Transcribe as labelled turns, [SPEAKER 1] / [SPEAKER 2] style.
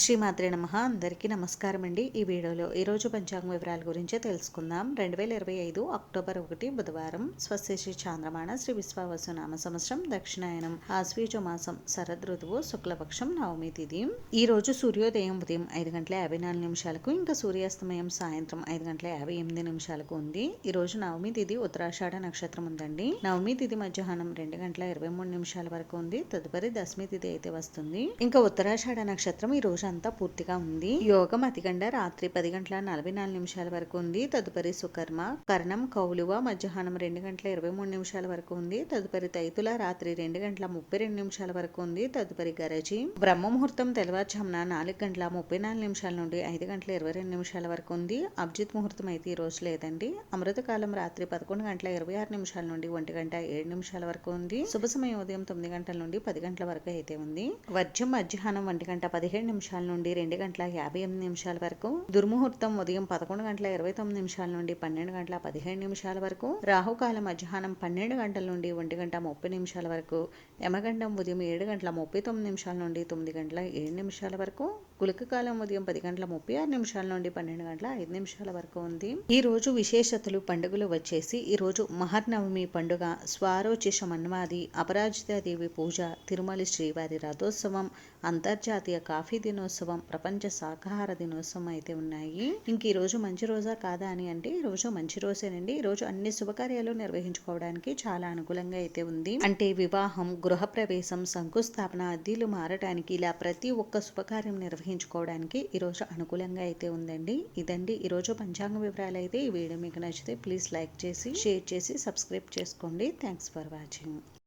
[SPEAKER 1] శ్రీమాత్రే నమః. అందరికీ నమస్కారం అండి. ఈ వీడియోలో ఈరోజు పంచాంగ వివరాల గురించి తెలుసుకుందాం. 2025 అక్టోబర్ 1 బుధవారం. స్వస్తి శ్రీ చాంద్రమాన శ్రీ విశ్వావసు నామ సంవత్సరం దక్షిణాయనం ఆశ్వీజ మాసం శరద్ ఋతువు శుక్లపక్షం నవమి తిథి. ఈ రోజు సూర్యోదయం ఉదయం 5:54 ఇంకా సూర్యాస్తమయం సాయంత్రం 5:58 ఉంది. ఈ రోజు నవమి తిథి ఉత్తరాషాఢ నక్షత్రం ఉందండి. నవమి తిథి మధ్యాహ్నం 2:23 వరకు ఉంది. తదుపరి దశమి తిథి అయితే వస్తుంది. ఇంకా ఉత్తరాషాఢ నక్షత్రం ఈ రోజు అంతా పూర్తిగా ఉంది. యోగం అతిగండ రాత్రి 10:44 వరకు ఉంది. తదుపరి సుకర్మ కర్ణం కౌలువ మధ్యాహ్నం 2:23 వరకు ఉంది. తదుపరి తైతుల రాత్రి 2:32 వరకు ఉంది. తదుపరి గరజి బ్రహ్మ ముహూర్తం తెల్లవారుజామున 4:34 నుండి 5:22 వరకు ఉంది. అభిజిత్ ముహూర్తం అయితే ఈ రోజు లేదండి. అమృతకాలం రాత్రి 11:26 నుండి 1:07 వరకు ఉంది. శుభ సమయం ఉదయం 9 గంటల నుండి 10 గంటల వరకు అయితే ఉంది. వర్జ్యం మధ్యాహ్నం 1:17 నుండి 2:58 వరకు. దుర్ముహూర్తం ఉదయం 11:29 నుండి 12:17 వరకు. రాహుకాలం మధ్యాహ్నం 12 గంటల నుండి 1:30 వరకు. యమగండం ఉదయం 7:39 నుండి 9:07 వరకు. గుళిక కాలం ఉదయం 10:36 నుండి 12:05 వరకు ఉంది. ఈ రోజు విశేషతలు పండుగలు వచ్చేసి ఈ రోజు మహర్నవమి పండుగ, స్వారోచిష మన్వాది, అపరాజితాదేవి పూజ, తిరుమల శ్రీవారి రథోత్సవం, అంతర్జాతీయ కాఫీ దినోత్సవం, ప్రపంచ శాకాహార దినోత్సవం అయితే ఉన్నాయి. ఇంక ఈ రోజు మంచి రోజా కాదా అని అంటే ఈ రోజు మంచి రోజేనండి. ఈ రోజు అన్ని శుభకార్యాలు నిర్వహించుకోవడానికి చాలా అనుకూలంగా అయితే ఉంది. అంటే వివాహం, గృహప్రవేశం, శంకుస్థాపన, అద్దీలు మారటానికి ఇలా ప్రతి ఒక్క శుభకార్యం నిర్వహించుకోవడానికి ఈ రోజు అనుకూలంగా అయితే ఉందండి. ఇదండి ఈ రోజు పంచాంగ వివరాలు అయితే. ఈ వీడియో మీకు నచ్చితే ప్లీజ్ లైక్ చేసి షేర్ చేసి సబ్స్క్రైబ్ చేసుకోండి. Thanks for watching.